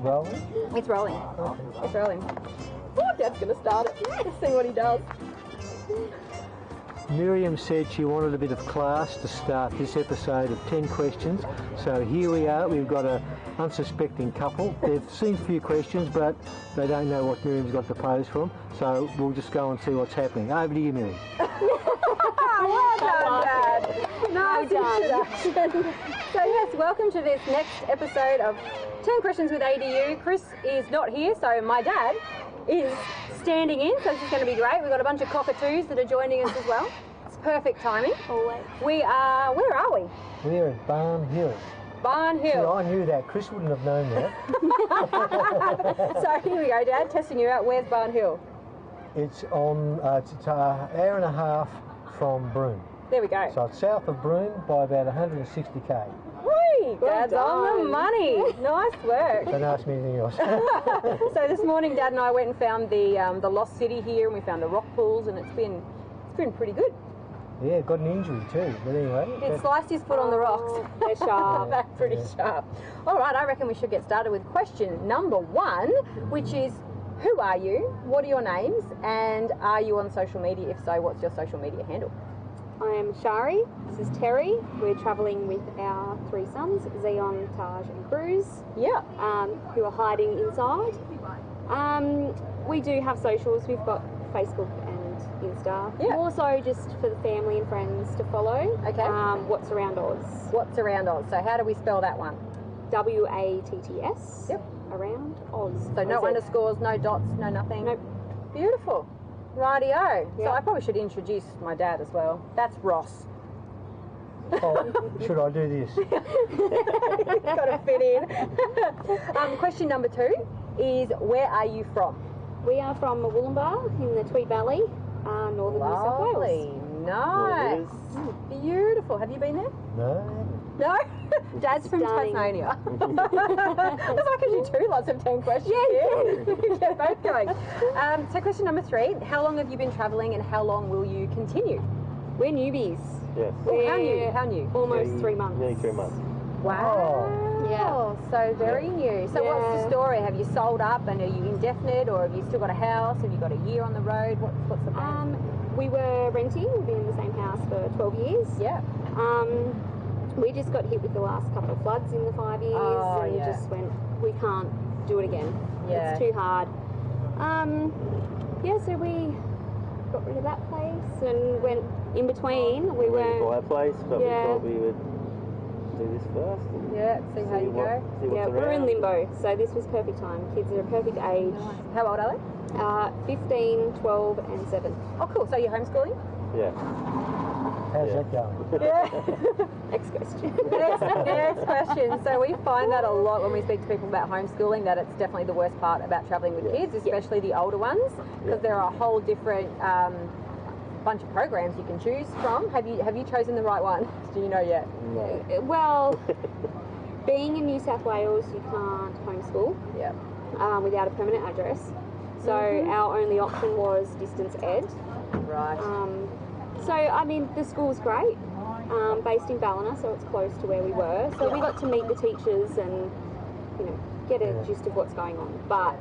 rolling? It's rolling. It's rolling. Oh, Dad's going to start it. Let's see what he does. Miriam said she wanted a bit of class to start this episode of 10 questions. So here we are. We've got a unsuspecting couple. They've seen a few questions, but they don't know what Miriam's got to pose from. So we'll just go and see what's happening. Over to you, Miriam. Well done, Dad. Nice introduction. So yes, welcome to this next episode of 10 Questions with ADU. Chris is not here, so my dad is standing in, so this is going to be great. We've got a bunch of cockatoos that are joining us as well. It's perfect timing. Always. We are, where are we? We're at Barn Hill. Barn See, Hill. I knew that. Chris wouldn't have known that. So here we go, Dad, testing you out. Where's Barn Hill? It's on, it's an hour and a half from Broome. There we go. So it's south of Broome by about 160k. Whee! Dad's on the money. Nice work. Don't ask me anything else. So this morning, Dad and I went and found the lost city here, and we found the rock pools, and it's been pretty good. Yeah, got an injury too, but anyway. It sliced his foot on the rocks. They're sharp. They're pretty sharp. All right, I reckon we should get started with question number 1, which is, who are you? What are your names? And are you on social media? If so, what's your social media handle? I am Shari. This is Terry. We're travelling with our 3 sons, Zion, Taj and Cruz, Yeah. who are hiding inside. We do have socials. We've got Facebook and Insta. Yeah. More so just for the family and friends to follow. Okay. What's Around Oz. What's around Oz? So how do we spell that one? WATTS. Yep. Around Oz. So no Oz. underscores, no dots, no nothing? Nope. Beautiful. Rightio. So Yeah. I probably should introduce my dad as well. That's Ross. Oh, should I do this? Got to fit in. Question number 2 is, where are you from? We are from Wollumbar in the Tweed Valley, northern New South Lovely. Wales. Nice. Beautiful. Have you been there? No. No? Dad's from Stunning. Tasmania. Because I could do 2 lots of 10 questions. Yeah. Get both going. So question number 3, how long have you been travelling and how long will you continue? We're newbies. Yes. Oh, how new? Almost 3 months. Nearly 3 months. Wow. Yeah. So very new. So what's the Yeah. story? Have you sold up and are you indefinite, or have you still got a house? Have you got a year on the road? What's the plan? We were renting. We've been in the same house for 12 years. Yeah. We just got hit with the last couple of floods in the 5 years Oh, and yeah. just went, we can't do it again. Yeah. It's too hard. So we got rid of that place and went in between. We Buy were a place, but Yeah. we thought we would do this first. And Yeah, see how you go. See what's we're in around. limbo, so this was perfect time. Kids are a perfect age. How old are they? 15, 12 and 7. Oh, cool. So you're homeschooling? Yeah. How's Yeah. that going? Yeah. Next question. Next question. So we find that a lot when we speak to people about homeschooling, that it's definitely the worst part about travelling with kids, especially the older ones, because there are a whole different bunch of programs you can choose from. Have you chosen the right one? Do you know yet? No. Well, being in New South Wales, you can't homeschool Yeah. without a permanent address. So our only option was distance ed. Right. So, I mean, the school's great, based in Ballina, so it's close to where we were. So we got to meet the teachers and, get a gist of what's going on. But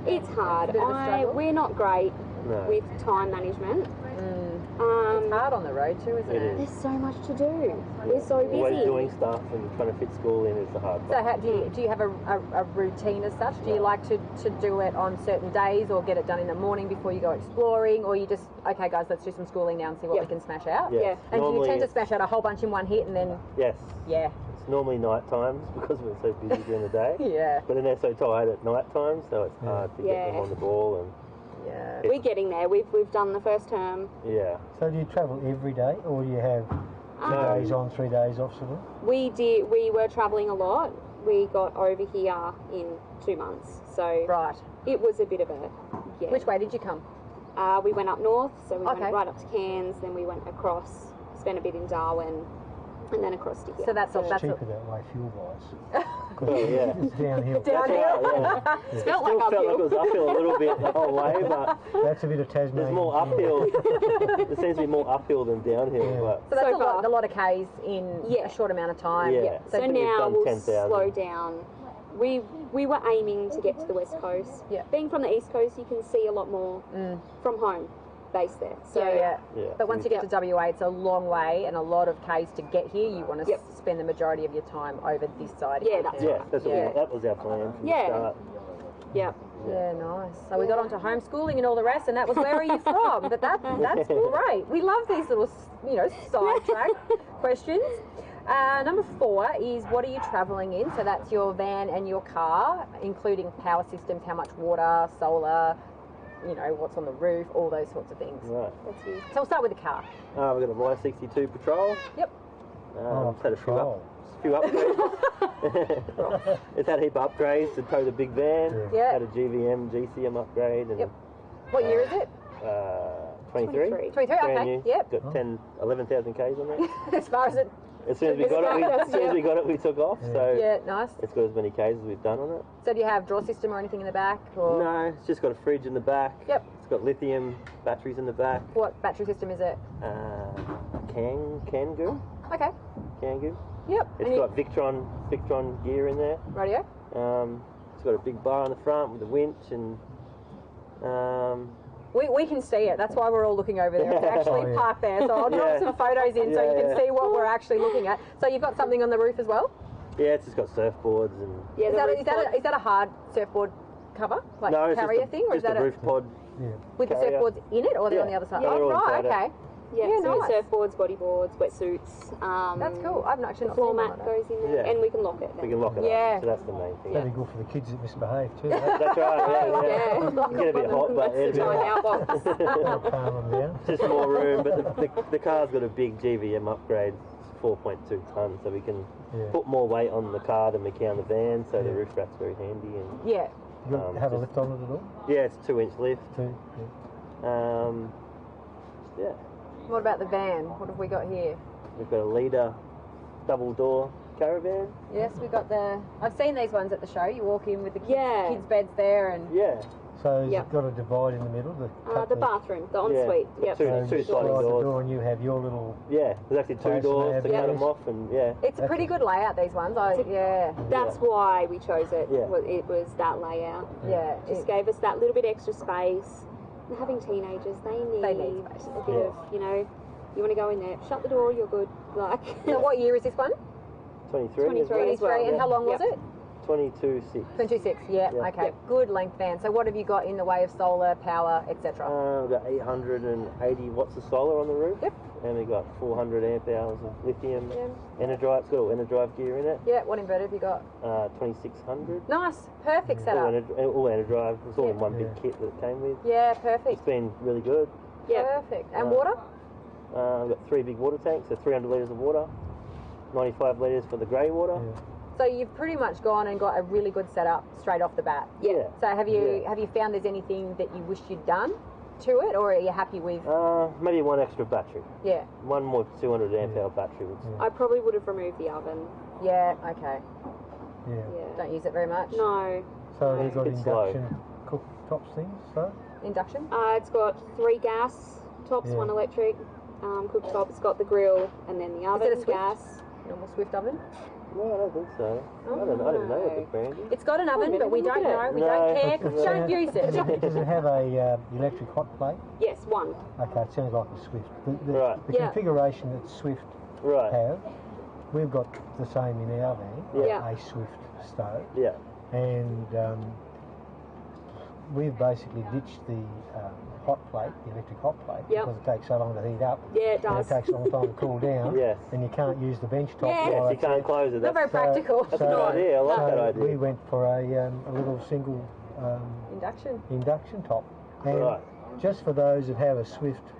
it's hard. Bit of a struggle. We're not great No. with time management. It's hard on the road too, isn't It it? is. There's so much to do. We're so busy. Always doing stuff and trying to fit school in is the hard So part. how, do you have a routine as such? Do you like to do it on certain days, or get it done in the morning before you go exploring, or you just, okay guys, let's do some schooling now and see what we can smash out? Yes. Yeah. And do you Normally tend to it's- smash out a whole bunch in one hit and then, Yes. yeah. It's normally night times because we're so busy during the day. Yeah. But then they're so tired at night time, so it's hard to get them Yeah. on the ball and Yeah. We're getting there. We've done the first term. yeah. So do you travel every day, or do you have 2 days on, 3 days off sort of? We were travelling a lot. We got over here in 2 months. So Right. it was a bit of a, Which way did you come? We went up north, so we Okay. went right up to Cairns, then we went across, spent a bit in Darwin, and then across to here. So that's It's cheaper that way, fuel-wise. Well, yeah. It's downhill. Downhill. Yeah. It felt Still like felt like uphill. it was uphill a little bit the whole way, but That's a bit of Tasmanian. there's more uphill. There seems to be more uphill than downhill, Yeah. but So that's So a lot of Ks in Yeah. a short amount of time. Yeah. So We've now done we'll 10,000. slow down we were aiming to get to the West Coast. Yeah. Being from the East Coast, you can see a lot more from home based there. So Yeah. Yeah. But once you get to WA, it's a long way and a lot of Ks to get here. You want to spend the majority of your time over this side. if Yeah, you that's can. Yeah, that's what that was our plan from the start. Yeah. Yeah, nice. So we got onto homeschooling and all the rest, and that was where are you from? But that's great. We love these little, sidetrack questions. Number 4 is what are you travelling in? So that's your van and your car, including power systems, how much water, solar, what's on the roof, all those sorts of things. Right. That's you. So we'll start with the car. We've got a Y62 Patrol. Yep. It's had a few upgrades. It's had a heap of upgrades to tow the big van. Yeah. Had a GVM, GCM upgrade. And, What year is it? 23. 23, Brand okay. new. Yep. Got 11,000 Ks on it. As far as it... As soon as we got it, we took off. So Yeah, nice. it's got as many Ks as we've done on it. So do you have draw system or anything in the back? Or No, it's just got a fridge in the back. Yep. It's got lithium batteries in the back. What battery system is it? Kangoo. Okay. Kangoo. Yep. It's And got Victron gear in there. radio? It's got a big bar on the front with a winch and We can see it. That's why we're all looking over there. It's actually parked there. So I'll drop some photos in so you can see what we're actually looking at. So you've got something on the roof as well? yeah, it's just got surfboards and Yeah, Is that a hard surfboard cover? Like no, it's carrier just thing? Or is just that a roof pod. with the carrier. surfboards in it or they're on the Yeah. other side? Yeah, they're Oh, all right, inside it. okay. Yeah, Yeah, so nice. surfboards, bodyboards, wetsuits. That's cool. I've actually not Floor seen one mat like that. goes in there, Yeah. and we can lock it. We can lock it Yeah. up, so that's the main thing. That'd be good for the kids that misbehave too. That's right, yeah. Yeah. Get a bit hot, but That's the it'll be time out box. That'll calm them down. just more room. But the car's got a big GVM upgrade, 4.2 tonnes, so we can put more weight on the car than we can on the van. So the roof rack's very handy. And Yeah. You got have a lift on it at all? yeah, it's 2-inch lift. Too. Yeah, What about the van? What have we got here? we've got a Leader double door caravan. Yes, we got the... I've seen these ones at the show. You walk in with the Yeah. kids' beds there and... Yeah, So has Yep. it got a divide in the middle? The bathroom, the ensuite. Yeah. Yep. Two- So two you sliding slide the doors. door and you have your little... yeah. There's actually 2 Place doors to and cut have them off, and yeah. It's a pretty good layout, these ones. Yeah. That's why we chose it. Yeah. It was that layout. Yeah. Just gave us that little bit extra space. And having teenagers, they need space. a bit of, you want to go in there, shut the door, you're good. Like. So what year is this one? 23. 23 as well. And how long was Yep. it? 22.6. 26, yeah, Yeah. okay. Yep. Good length van. So what have you got in the way of solar, power, etc.? We've got 880 watts of solar on the roof. Yep. And we've got 400 amp hours of lithium. Energive. It's got all Energive gear in it. Yeah, what inverter have you got? 2600. Nice, perfect All, setup. all Energive. It's all in Yeah. one big kit that it came with. Yeah, It's perfect. been really good. Yeah. Perfect. And water? We've got 3 big water tanks, so 300 litres of water. 95 litres for the grey water. So you've pretty much gone and got a really good setup straight off the bat. Yeah. So have you found there's anything that you wish you'd done to it, or are you happy with? Maybe one extra battery. Yeah. One more 200 amp hour battery. I probably would have removed the oven. Yeah. Okay. Yeah. Yeah. Don't use it very much. No. So they've got It's slow. induction cooktops things, so? Induction. It's got 3 gas tops, Yeah. 1 electric cooktop. It's got the grill and then the oven, it a Swift? gas. Normal Swift oven. No, I don't think so. I don't know what the brand is. It's got an oven, but we don't look at know. it. We No. don't care. 'Cause we don't use it. Does it have a electric hot plate? Yes, 1. Okay, it sounds like a Swift. The Right. the Yeah. configuration that Swift Right. have, we've got the same in our van, Yeah. a Swift stove, Yeah. and we've basically ditched the hot plate, the electric hot plate, Yep. because it takes so long to heat up. Yeah, it And does. it takes a long time to cool down. Yes. And you can't use the bench top. Yes. while Yes, you it's can't close it. Not very That's, practical. that's a good idea. I like that so idea. we went for a little single Induction. induction top. And Right. just for those that have a Swift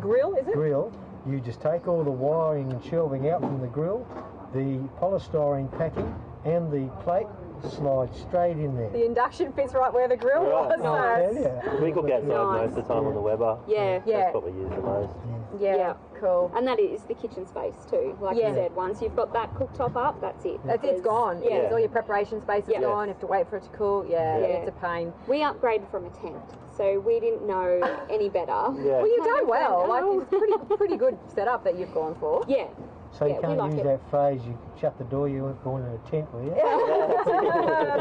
Grill, is it? grill, you just take all the wiring and shelving out from the grill, the polystyrene packing and the plate slide straight in there. The induction fits right where the grill Right. was. I tell So you. We cook outside Nice. most of the time on the Weber. Yeah. Yeah. That's what we use the most. yeah, Yeah. cool. And that is the kitchen space too. Like Yeah. you said, once you've got that cooktop up, that's it. It's Because- gone. Yeah. All your preparation space is Yeah. gone. You have to wait for it to cool. Yeah, Yeah. it's a pain. We upgraded from a tent, so we didn't know any better. Yeah. Well, you've done well. Oh. Like it's pretty good setup that you've gone for. Yeah. So you we can't like use it. that phrase, you shut the door, you weren't born in a tent, were you?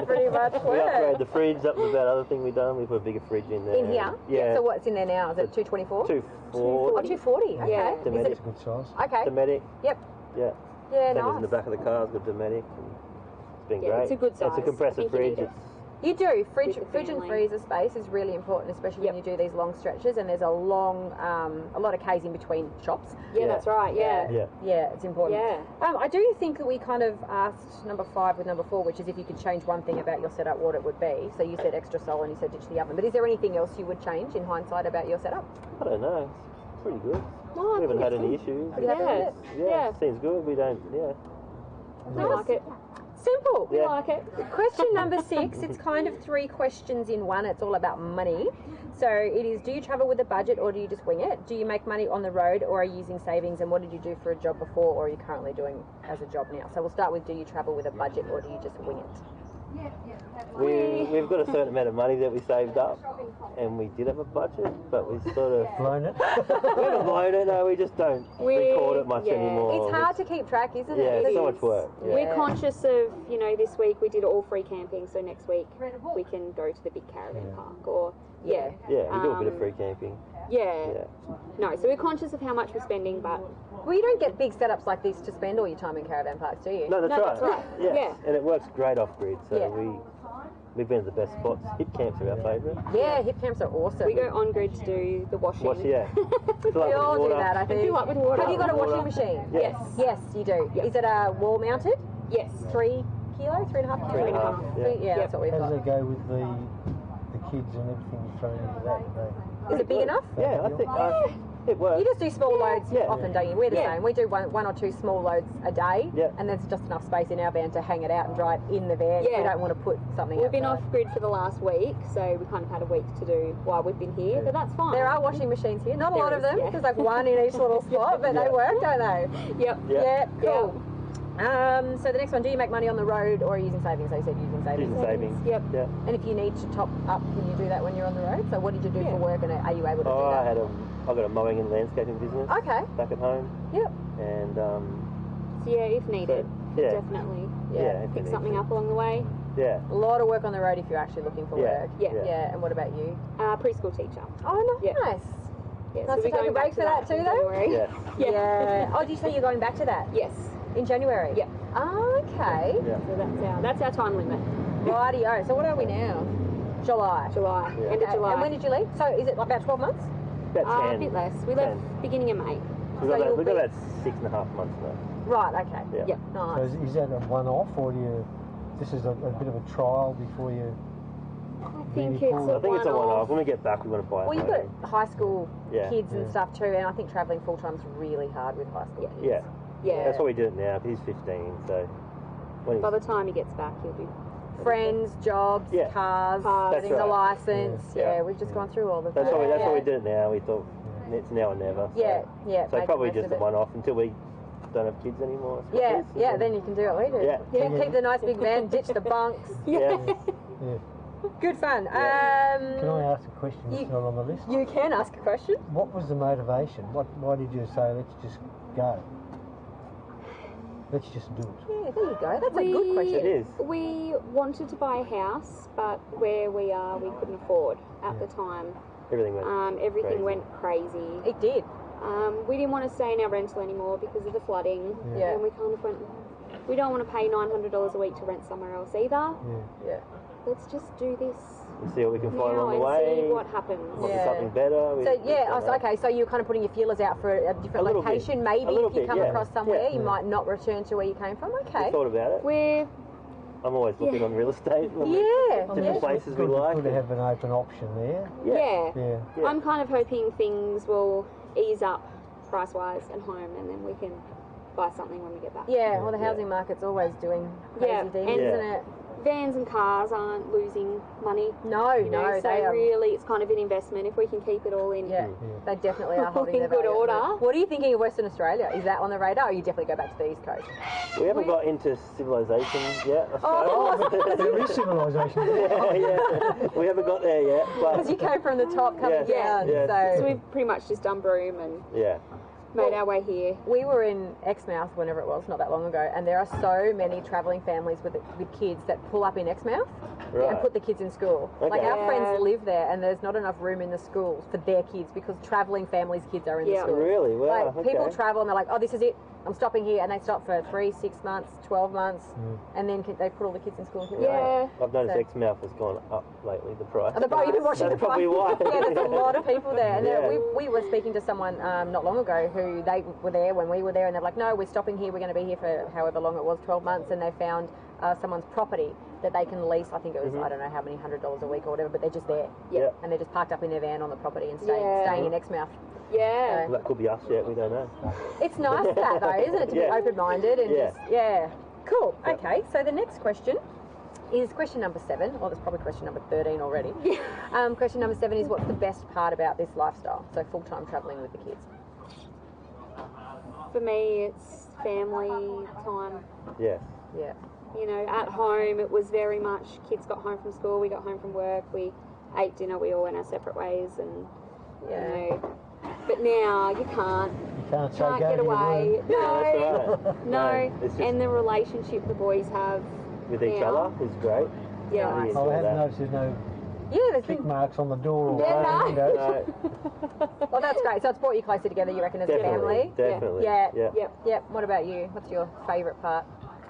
Pretty much. We upgraded the fridge. That was about the other thing we done. We put a bigger fridge in there. In here? Yeah. So what's in there now? Is it 224? 240. Oh, 240. Okay. Yeah. Is That's it, a good size. okay. Dometic. Yep. Yeah. Yeah, Same as in nice. the back of the car. It's got Dometic. It's been Yeah, great. it's a good It's a size. compressor I think you fridge. need it. You do. Fridge With the and family. freezer space is really important, especially when you do these long stretches and there's a lot of K's in between shops. Yeah, Yeah. that's right. Yeah. Yeah. Yeah, it's important. Yeah. I do think that we kind of asked number 5 with number 4, which is if you could change one thing about your setup, what it would be. So you said extra sol and you said ditch the oven. But is there anything else you would change in hindsight about your setup? I don't know. It's pretty good. No, I We haven't think had it's any good. issues. Are you happy with it? Yeah. Seems good. We don't. Yeah. We like it. Simple. We Yeah. like it. Question number 6, it's kind of 3 questions in one. It's all about money. So it is, do you travel with a budget or do you just wing it? Do you make money on the road or are you using savings? And what did you do for a job before or are you currently doing as a job now? So we'll start with, do you travel with a budget or do you just wing it? We've got a certain amount of money that we saved up, and we did have a budget, but we sort of Blown it? we haven't blown it. No, we just don't record it much anymore. It's hard to keep track, isn't it? Yeah, it's so Because- much work. Yeah. We're conscious of, this week we did all free camping, so next week we can go to the big caravan park or, Yeah, we do a bit of Um, free camping. yeah. No, so we're conscious of how much we're spending, but Well, you don't get big setups like this to spend all your time in caravan parks, do you? No, that's No, right. that's right. Yeah. Yeah. And it works great off grid, so Yeah. we've been to the best spots. Hip camps are our favourite. Yeah, hip camps are awesome. we go on grid to do the washing. Watch, yeah. We all do that, I think. Fill up with water. Have you got a Water. washing machine? Yes. Yes, you do. Yep. Is it wall mounted? Yes. 3 kilo, 3.5 kilo? 3.5, yeah. Yeah, that's what we've How got. does it go with the kids and everything thrown into that? Is it big enough? Yeah, I think it works. You just do small loads Yeah. often, don't you? We're the Yeah. same. We do one or two small loads a day, Yeah. and there's just enough space in our van to hang it out and dry it in the van. If we Yeah. don't want to put something We've been outside. off grid for the last week, so we kind of had a week to do while we've been here, but that's fine. There are washing machines here. Not a There lot of is, them. yeah. There's like one in each little spot, but they Yeah. work, don't they? Yep. Yeah. Cool. So the next one, do you make money on the road or are you using savings? So you said using savings. Using savings. Yep. Yeah. And if you need to top up, can you do that when you're on the road? So what did you do Yeah. for work and are you able to Oh, do I that? got a mowing and landscaping business Okay. back at home, Yep. and So yeah, if needed, yeah. definitely yeah, if you pick need something to. up along the way. Yeah. A lot of work on the road if you're actually looking for Yeah. work. Yeah. Yeah. And what about you? Preschool teacher. Oh, Yeah. nice. Yeah, Nice to we're take a going break back for that too, in though? January. Yeah. Yeah. Oh, do you say you're going back to that Yes. in January? Yeah. Oh, okay. Yeah. So that's our time limit. Rightio. So what are we now? July. July. Yeah. End of Okay. July. And when did you leave? So is it about 12 months? About a 10. bit less. We 10. left beginning of May. We've So got, you'll we've got be- about 6.5 months now. Right, okay. Yeah. Yep. So Nice. is that a one-off, or do you? This is a bit of a trial before you. I think Really it's cool. a I think it's a one-off. one-off. When we get back, we want to buy a Well, you've home. got high school Yeah. kids and Yeah. stuff too, and I think travelling full-time is really hard with high school kids. Yeah. Yeah. That's why we do it now. 'Cause he's 15, so when he's By the time he gets back, he'll be. Friends, jobs, Yeah. cars, Cars. getting That's the right. license. Yeah. Yeah, we've just gone through all of that's that. why we yeah. did it now. We thought it's now or never. So, Yeah, yeah. So make probably the most just a of it. one-off until we don't have kids anymore. I Yeah, suppose. yeah. Then you can do what we do. Yeah. Keep the nice big van, ditch the bunks. Yeah. Yeah. Good fun. Can I ask a question that's you- not on the list? You can ask a question. What was the motivation? Why did you say let's just go? Let's just do it. Yeah, there you go. That's a good question. It is. We wanted to buy a house, but where we are, we couldn't afford at the time. Everything went. Everything crazy. went crazy. It did. We didn't want to stay in our rental anymore because of the flooding. Yeah. And we kind of went, we don't want to pay $900 a week to rent somewhere else either. Yeah. Yeah. Let's just do this And see what we can find now along the and way. see what happens. Might be Yeah. something better. So yeah, okay. So you're kind of putting your feelers out for a different A little bit. location, maybe A little if you bit, come yeah. across somewhere, Yeah. you might not return to where you came from. We Okay. thought about it. We're I'm always looking on real estate. Yeah. Different places we Good like. to have an open option there. yeah. Yeah. Yeah. I'm kind of hoping things will ease up price-wise at home, and then we can buy something when we get back. Yeah. Well, the Yeah. housing market's always doing crazy Yeah, things, and- isn't it? Vans and cars aren't losing money. No, You know, no, so they are. really it's kind of an investment if we can keep it all in. Yeah, they definitely are holding In their good value. order. What are you thinking of Western Australia? Is that on the radar, or you definitely go back to the East Coast? We haven't got into civilization yet, I Oh, suppose. There is civilization. yeah. We haven't got there yet, Because but you came from the top coming Yeah. down, Yeah. So so we've pretty much just done Broome and yeah. made our way here. We were in Exmouth whenever it was, not that long ago, and there are so many travelling families with kids that pull up in Exmouth and put the kids in school. Okay. Like our friends live there, and there's not enough room in the schools for their kids because travelling families' kids are in the schools. Really? Wow. Like people travel and they're like, oh, this is it. I'm stopping here, and they stop for 3, 6 months, 12 months, and then they put all the kids in school. I've noticed Exmouth has gone up lately, the price. You've been watching the price. Probably why. Yeah, there's a lot of people there. And we were speaking to someone not long ago who they were there when we were there, and they're like, no, we're stopping here. We're going to be here for however long it was, 12 months, and they found someone's property that they can lease. I think it was, I don't know how many $100 a week or whatever, but they're just there. Yeah. And they're just parked up in their van on the property and staying in Exmouth. Yeah. So, That could be us yet, we don't know. it's nice that though, isn't it, to be open-minded and Cool. Okay, so the next question is question number 7. Well, it's probably question number 13 already. Question number 7 is, what's the best part about this lifestyle? So full-time travelling with the kids. For me, it's family time. Yes. Yeah. You know, at home it was very much kids got home from school, we got home from work, we ate dinner, we all went our separate ways, and you know. But now you can't. You can't say Can't go get to your away. room. No, No, it's just and the relationship the boys have with each now. other is great. Yeah. Really Oh, I enjoy haven't that. noticed there's no There's tick been... marks on the door or Yeah, on the windows. No, Well, that's great. So it's brought you closer together, you reckon, as a family? definitely. Yeah. Yeah. Yep. What about you? What's your favourite part?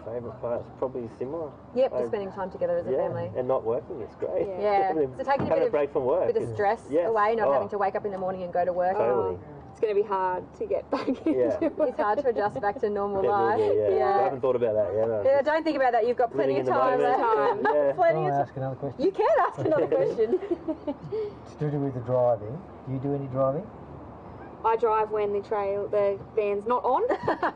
Favourite part's probably similar. Yep, just spending time together as a family. And not working, it's great. Yeah. So taking having a a break from work. bit of stress away, not having to wake up in the morning and go to work. Totally. It's going to be hard to get back into it. It's hard to adjust back to normal It will life. be, I haven't thought about that yet. No. Yeah, don't think about that. You've got plenty Living of in the time. moment. Yeah. Plenty Can of I time. ask another question? You can ask another question. To do with the driving, do you do any driving? I drive when the van's not on.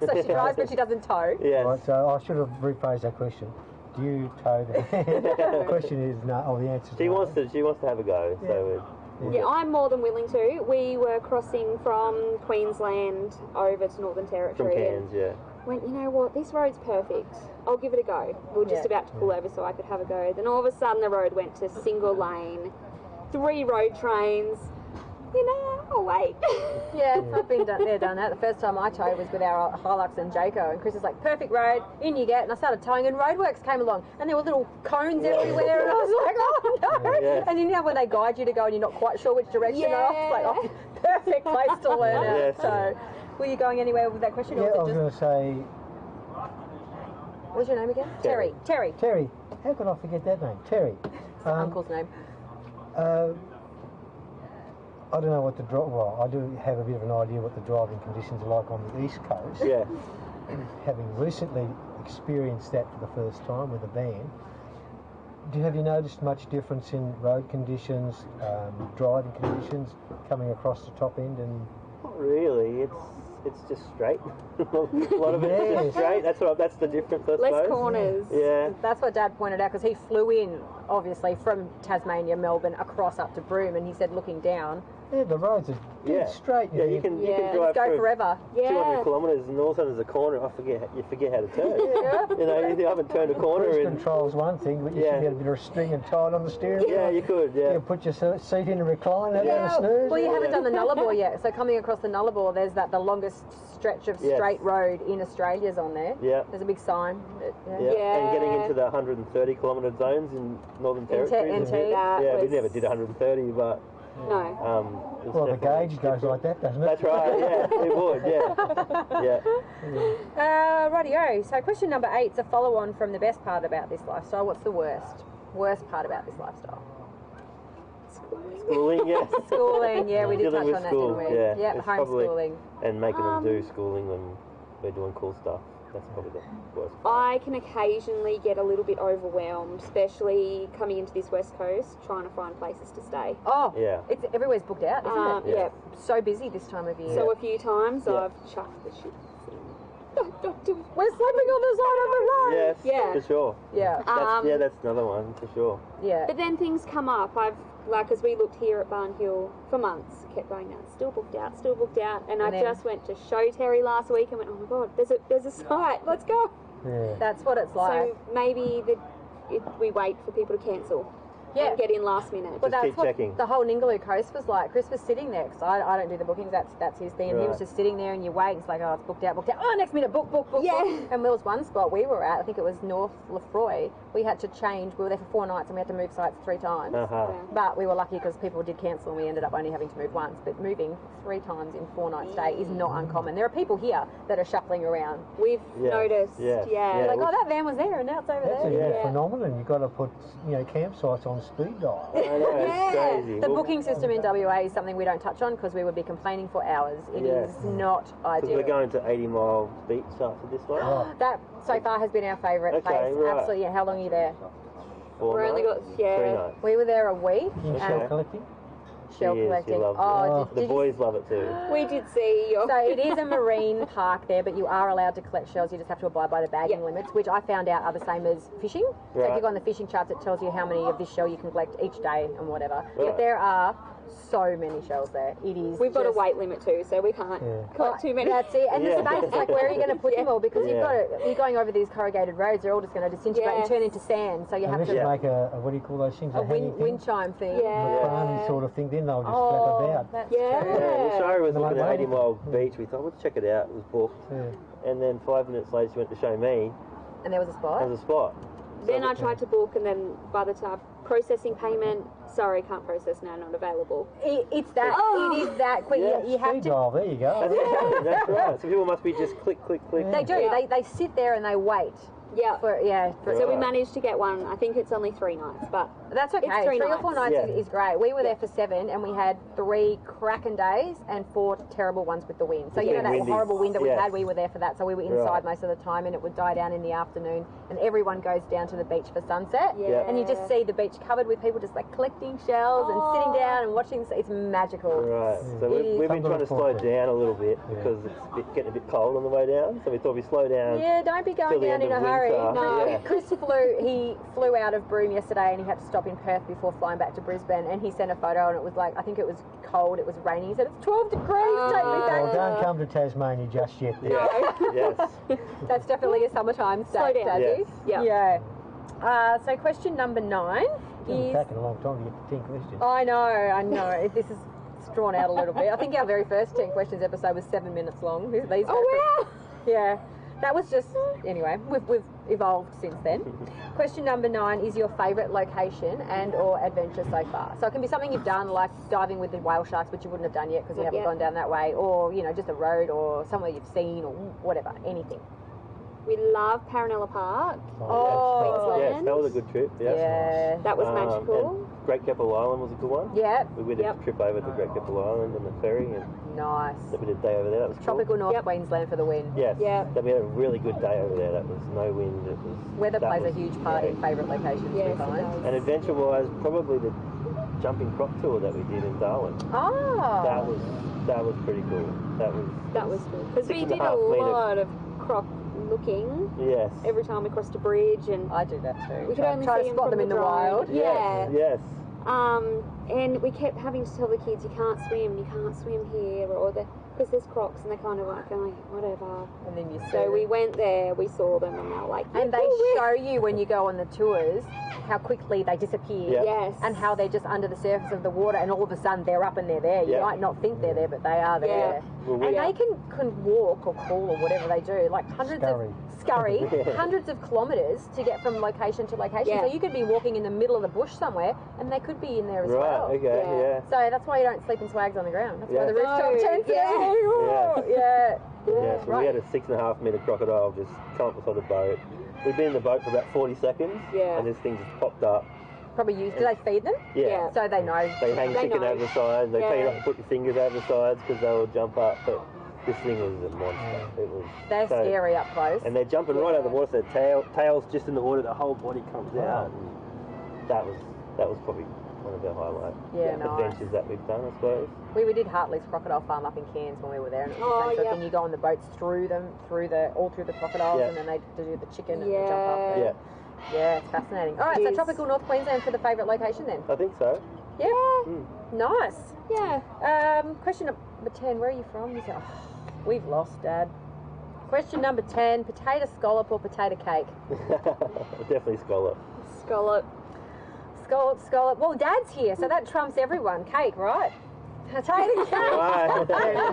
So she drives, but she doesn't tow. Yes. Right, so I should have rephrased that question. Do you tow the van? The question is no, or the answer is She no. wants to have a go, so Yeah, I'm more than willing to. We were crossing from Queensland over to Northern from Territory. Cairns, and went, you know what, this road's perfect. I'll give it a go. We were just about to pull over so I could have a go. Then all of a sudden the road went to single lane, 3 road trains. You know, I'll wait. Yeah, I've been done that. The first time I towed was with our Hilux and Jayco, and Chris is like, perfect road, in you get, and I started towing, and roadworks came along, and there were little cones everywhere, and I was like, oh no! Yeah. And you know when they guide you to go and you're not quite sure which direction they're off, it's like, oh, perfect place to learn it. Yes. So, were you going anywhere with that question, Yeah, or I was was it going just... to say, What's your name again? Terry. Terry. Terry. How could I forget that name? Terry. Uncle's name. I don't know what the well, I do have a bit of an idea what the driving conditions are like on the East Coast. yeah. Having recently experienced that for the first time with a van, have you noticed much difference in road conditions, driving conditions coming across the top end? And Not really. It's just straight. A lot of it is just straight. That's the difference, I suppose. Less corners. Yeah. That's what Dad pointed out, because he flew in, obviously, from Tasmania, Melbourne, across up to Broome, and he said, looking down, yeah, the roads are dead straight. Yeah, you can drive go through forever. 200 kilometres and all of a sudden there's a corner. You forget how to turn. You know, you haven't turned a corner. Cruise and control's one thing, but you should get a bit of a string and tie it on the steering wheel. Yeah, you could. Yeah. You can put your seat in and recline, have a snooze. Well, you haven't done the Nullarbor yet. So coming across the Nullarbor, there's the longest stretch of straight road in Australia's on there. Yeah. There's a big sign. And getting into the 130 kilometre zones in Northern Territory. Yeah, we never did 130, but No. Well, the gauge goes like that, doesn't it? that's right. Yeah, it would. Yeah. Yeah. Rightio. So question number 8 is a follow-on from the best part about this lifestyle. What's the worst part about this lifestyle? Schooling. Yeah. Schooling. Yeah, we did Dealing touch with on that, school, didn't we? yeah. Yeah, It's probably- homeschooling. And making them do schooling when we're doing cool stuff. That's probably the worst part. I can occasionally get a little bit overwhelmed, especially coming into this West Coast, trying to find places to stay. Oh, Yeah. it's everywhere's booked out, isn't it? Yeah. So busy this time of year. So a few times Yeah. I've chucked the shit. Don't do it. We're sleeping on the side of the road. Yes, Yeah. for sure. Yeah. That's another one for sure. Yeah. But then things come up. As we looked here at Barn Hill for months, kept going, no, it's still booked out, and I then- just went to show Terry last week and went, oh my God, there's a site, let's go. Yeah. That's what it's like. So maybe we wait for people to cancel. and get in last minute. Well, that's keep what checking. the whole Ningaloo coast was like. Chris was sitting there, because I don't do the bookings, that's his thing, and he was just sitting there and you wait, it's like, oh, it's booked out, oh, next minute, book. Yeah. And there was one spot we were at, I think it was North Lefroy, we had to change, we were there for 4 nights and we had to move sites 3 times. But we were lucky because people did cancel and we ended up only having to move once. But moving 3 times in 4 nights stay is not uncommon. There are people here that are shuffling around. We've noticed, like, oh, that van was there and now it's over That's there. a phenomenon. You've got to put, campsites on speed dial. I know, it's crazy. The booking system in WA is something we don't touch on because we would be complaining for hours. It is not ideal. We're going to 80 Mile Beach after this one. That so far has been our favourite place. Right. Absolutely. How long are you there? 4 We're only nights, got 3 nights. We were there a week. Shell collecting? Shell She collecting. loves it. The did boys love it too. We did see your... So it is a marine park there, but you are allowed to collect shells. You just have to abide by the bagging limits, which I found out are the same as fishing. So if you go on the fishing charts, it tells you how many of this shell you can collect each day and whatever. But there are so many shells there. It is. We've got a weight limit too, so we can't collect too many. That's it. And the space is like, where are you going to put them all? Because you're going over these corrugated roads. They're all just going to disintegrate and turn into sand. So you have to make a what do you call those things? a wind chime thing. McCartney sort of thing. Then they'll just flap about. That's Well, Shari was looking at like 80 Mile Beach. We thought, let's check it out. It was booked. And then 5 minutes later, she went to show me. And there was a spot. There was a spot. Then I tried to book, and then by the time processing payment, sorry, can't process now, not available. It's that. It is that quick. You have Speed to. dial, there you go. That's right. So people must be just click. They do. They sit there and they wait. Yeah. So we managed to get one. I think it's only 3 nights, but that's okay. It's 3 or 4 nights Yeah. is great. We were there for 7 and we had 3 cracking days and 4 terrible ones with the wind. So you know that windy. horrible wind that we Yes. had, we were there for that. So we were inside most of the time and it would die down in the afternoon and everyone goes down to the beach for sunset. Yeah. And you just see the beach covered with people just like collecting shells and sitting down and watching. It's magical. Right. So we've been trying to slow down a little bit because it's getting a bit cold on the way down. So we thought we'd slow down. Yeah, don't be going till the down end in a of hurry. winter. No, Yeah. Chris flew out of Broome yesterday and he had to stop in Perth before flying back to Brisbane and he sent a photo and it was like, I think it was cold, it was raining. He said, it's 12 degrees, take me back. Well, don't come to Tasmania just yet. Yes. That's definitely a summertime Slow state, down. Daddy. Yes. Yeah. So question number 9 It's is... taken a long time to get to 10 questions. I know. This is drawn out a little bit. I think our very first 10 questions episode was 7 minutes long. These wow! Yeah. That was just, anyway, we've evolved since then. Question number 9 is your favourite location and or adventure so far. So it can be something you've done, like diving with the whale sharks, which you wouldn't have done yet because you haven't gone down that way, or, just a road or somewhere you've seen or whatever, anything. We love Paranella Park. Yes, Queensland. that was a good trip. Yeah. That was magical. And Great Keppel Island was a good one. Yeah. We did a trip over to Great Keppel Island on the ferry and Nice. we did a day over there. That was Tropical cool. North Queensland for the win. Yes. Yeah. Then we had a really good day over there. That was no wind. Weather that plays a was huge part in great. favourite locations, Yes, we it find. does. And adventure-wise, probably the jumping croc tour that we did in Darwin. Oh. That was pretty cool. That was good. Because we did a 6.5 metre. lot of croc looking Yes. every time we crossed a bridge, and I do that too. we could only try see to spot them in the road. wild. Yeah. Yes. And we kept having to tell the kids, you can't swim here, or because there's crocs, and they're kind of like going, whatever. And then you see So them. we went there, we saw them, and they were like, And they "Yeah, show you when you go on the tours how quickly they disappear. Yeah. Yes. And how they're just under the surface of the water and all of a sudden they're up and they're there. You Yeah. might not think they're there, but they are there. Well, And we- they can walk or crawl or whatever they do, like scurry, hundreds of kilometres to get from location to location. Yeah. So you could be walking in the middle of the bush somewhere and they could be in there as Right, well. okay, yeah. So that's why you don't sleep in swags on the ground. That's why Yeah. the rooftop No, tents are yeah. there. Yeah. Yeah, so we had a 6.5 metre crocodile just come up beside the boat. We'd been in the boat for about 40 seconds, Yeah. and this thing just popped up. Probably used. Do they feed them? Yeah. So they know. They hang They chicken know. over the sides. They tell you Yeah. not to put your fingers over the sides because they will jump up. But this thing was a monster. It was. They're so- scary up close. And they're jumping right out of the water. Their tails just in the water. The whole body comes out. And that was probably one of our highlight adventures that we've done, I suppose. We did Hartley's crocodile farm up in Cairns when we were there, and it was the Oh, same sort of yeah. thing. You go on the boats through the crocodiles, Yeah. and then they do the chicken and Yeah. they jump up. Yeah, Yeah, it's fascinating. All right, It so is. tropical North Queensland for the favourite location then. I think so. Yeah, Mm. nice. Yeah. Question number 10. Where are you from? You say, we've lost, Dad. Question number 10. Potato scallop or potato cake? Definitely scallop. Scallop. Scallop. Well, Dad's here, so that trumps everyone. Cake, right? Potato cake. Right.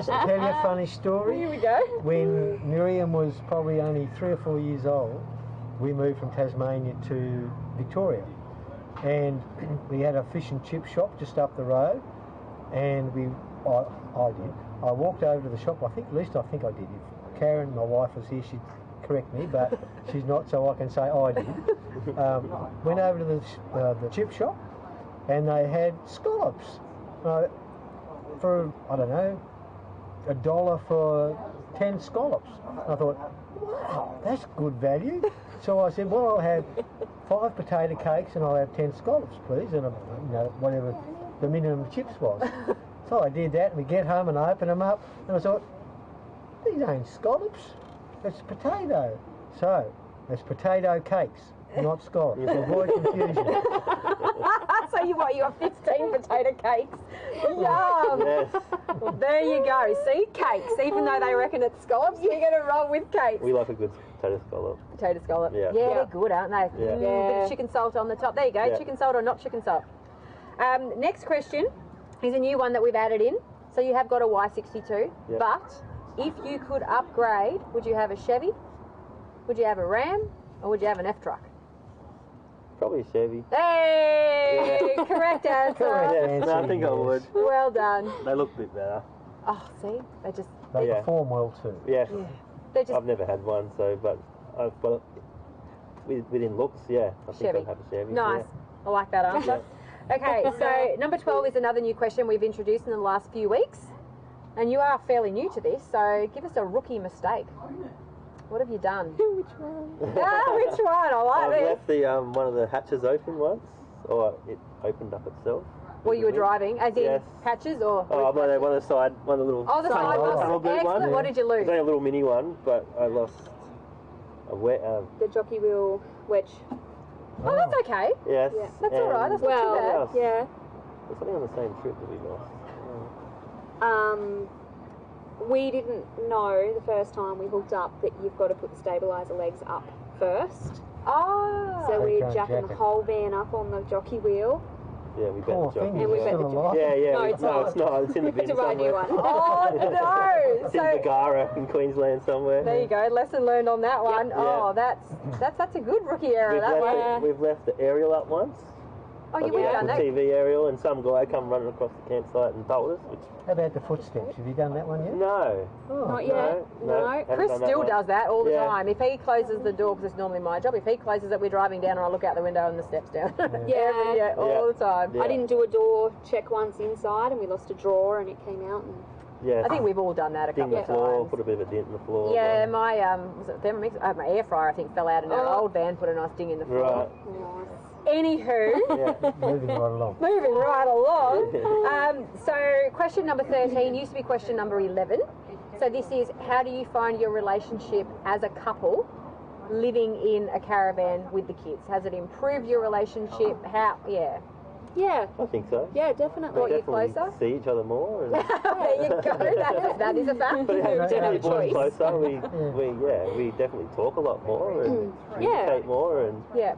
Tell you a funny story. Here we go. When Miriam was probably only 3 or 4 years old, we moved from Tasmania to Victoria, and we had a fish and chip shop just up the road, and I walked over to the shop. I think I did. If Karen, my wife, was here, she'd correct me, but she's not, so I can say I did. Went over to the chip shop, and they had scallops for, I don't know, $1 for 10 scallops. I thought, wow, that's good value. So I said, well, I'll have 5 potato cakes and I'll have 10 scallops, please, and whatever the minimum chips was. So I did that, and we get home and I open them up, and I thought, these ain't scallops, it's potato. So, it's potato cakes, not scallops. Avoid confusion. So you have 15 potato cakes. Yum! Yes. Well, there you go. See, cakes. Even though they reckon it's scallops, we're going to roll with cakes. We like a good potato scallop. Potato scallop. Yeah. They're good, aren't they? Yeah. Bit of chicken salt on the top. There you go. Yeah. Chicken salt or not chicken salt. Next question is a new one that we've added in. So you have got a Y62, Yep. but if you could upgrade, would you have a Chevy? Would you have a Ram? Or would you have an F-truck? Probably a Chevy. Hey! Yeah. Correct answer. Correct. Yes, no, I think I would. Well done. They look a bit better. Oh, see? They just... They Yeah. perform well too. Yes. They're just... I've never had one, so, but within looks, yeah, I think Chevy. I'd have a Chevy. Nice. I like that answer. Okay, so number 12 is another new question we've introduced in the last few weeks. And you are fairly new to this, so give us a rookie mistake. What have you done? Which one? Which one? I like I've this. left the one of the hatches open once, or it opened up itself. Well, you were driving, as in Yes. hatches or... Oh, one of the side, one of the little. Oh, the side tunnel box. boot Excellent. one. What did you lose? It's only a little mini one, but I lost a The jockey wheel wedge. Oh, that's okay. Yes. Yeah. That's all right. That's not Well, too bad. else? yeah. There's something on the same trip that we lost. We didn't know the first time we hooked up that you've got to put the stabiliser legs up first. Oh. So we Okay, jacking the jacket. whole van up on the jockey wheel. Yeah, we bet Poor the jockey. thing, And we is bet still the alive. Yeah. No, we- it's no, not. it's not. It's in the We had bin to buy a new somewhere. one. Oh, no. It's in So, Bagara in Queensland somewhere. there you go. Lesson learned on that one. Yep. Oh, that's a good rookie error, We've that left, one. Yeah. we've left the aerial up once. Oh, you Like would have the done that. TV aerial, and some guy come running across the campsite and told us. Which How about the footsteps? Have you done that one yet? no, Oh. Not yet. No. haven't Chris done that still one. does that all the Yeah. time. If he closes the door, because it's normally my job, if he closes it, we're driving down and I look out the window and the steps down. Yeah. All Yeah. the time. Yeah. I didn't do a door check once inside and we lost a drawer and it came out and Yeah, I think we've all done that a ding couple the of floor, times. put a bit of a dent in the floor. Yeah, like- my was it Thermomix? My air fryer I think fell out in our Oh. old van, put a nice ding in the floor. Right. nice. Anywho, Yeah. Moving right along. moving right along. So question number 13 used to be question number 11. So this is, how do you find your relationship as a couple living in a caravan with the kids? Has it improved your relationship? How? Yeah. Yeah, I think so. yeah, definitely. What, you Definitely closer? see each other more. And, There you go. That is a fact. but it has Don't have a definitely brought us choice. closer. We definitely talk a lot more and Yeah. communicate more and Yeah.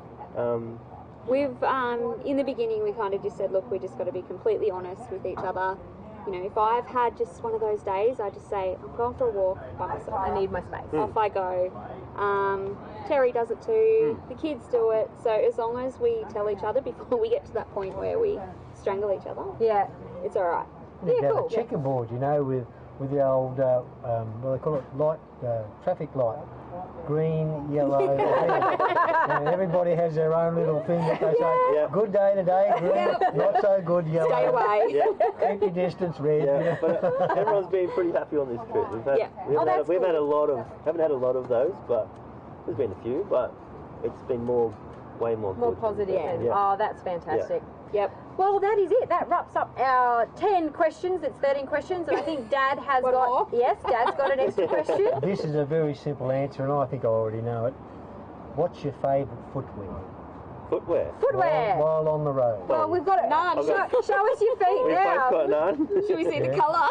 We've, in the beginning, we kind of just said, look, we just got to be completely honest with each other. You know, if I've had just one of those days, I just say, I'm going for a walk by myself. I need my space. Off I go. Terry does it too. The kids do it. So as long as we tell each other before we get to that point where we strangle each other, Yeah. it's all right. You Yeah, have cool. a checkerboard, you know, with the old, what do they call it, light, traffic light. Green, yellow, red. And everybody has their own little thing that they say, Yeah. good day today, green, not so good, yellow. Stay away. yeah, Keep your distance, red. yeah. But everyone's been pretty happy on this trip. We've had, Yeah. that's we've had cool. haven't had a lot of those, but there's been a few. But it's been way more More good. positive. Yeah. And, Yeah. oh, that's fantastic. Yep. Well, that is it. That wraps up our 10 questions. It's 13 questions, and I think Dad has One got... more? Yes, Dad's got an extra question. This is a very simple answer, and I think I already know it. What's your favourite footwear? Footwear. Footwear. While on the road. Well, we've got it. None. I've got- Show us your feet We've now. both got none. Should we see the Yeah. colour?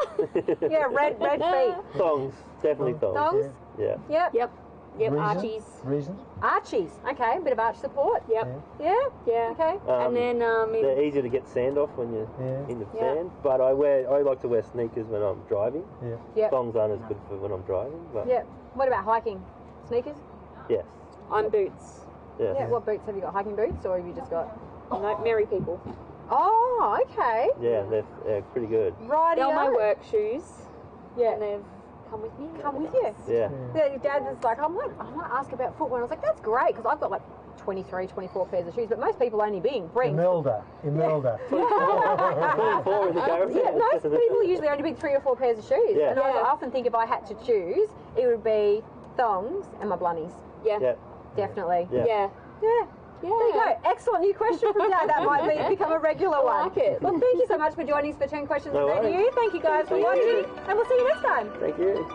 Yeah, red feet. Thongs, definitely thongs. Thongs? Yeah. Yep. Yep. Yep, Reason? Archie's. Reason? Archie's. Okay, a bit of arch support. Yep. Yeah. Yeah. Okay. And then they're easier to get sand off when you're in the sand. But I like to wear sneakers when I'm driving. Yeah. Yep. Thongs aren't as good for when I'm driving. But Yeah. What about hiking? Sneakers? yes. I'm boots. Yes. Yeah. What boots have you got? Hiking boots, or have you just got? No, merry people. Oh, okay. Yeah, they're pretty good. Right. They're my work shoes. Yeah. And they've come with me. Come with you. Yeah. Yeah, your dad was like, I might ask about footwear. And I was like, that's great, because I've got like 23, 24 pairs of shoes, but most people only bring. Imelda. 24 in the caravan. Yeah, most people usually only bring 3 or 4 pairs of shoes. Yeah. And I often think if I had to choose, it would be thongs and my blunnies. Yeah. Yeah. Definitely. Yeah. Yeah. Yeah. Yeah. There you go. Excellent new question from Dad. That might become a regular one. I like it. Well, thank you so much for joining us for 10 Questions No with worries. you. Thank you guys for watching, and we'll see you next time. Thank you.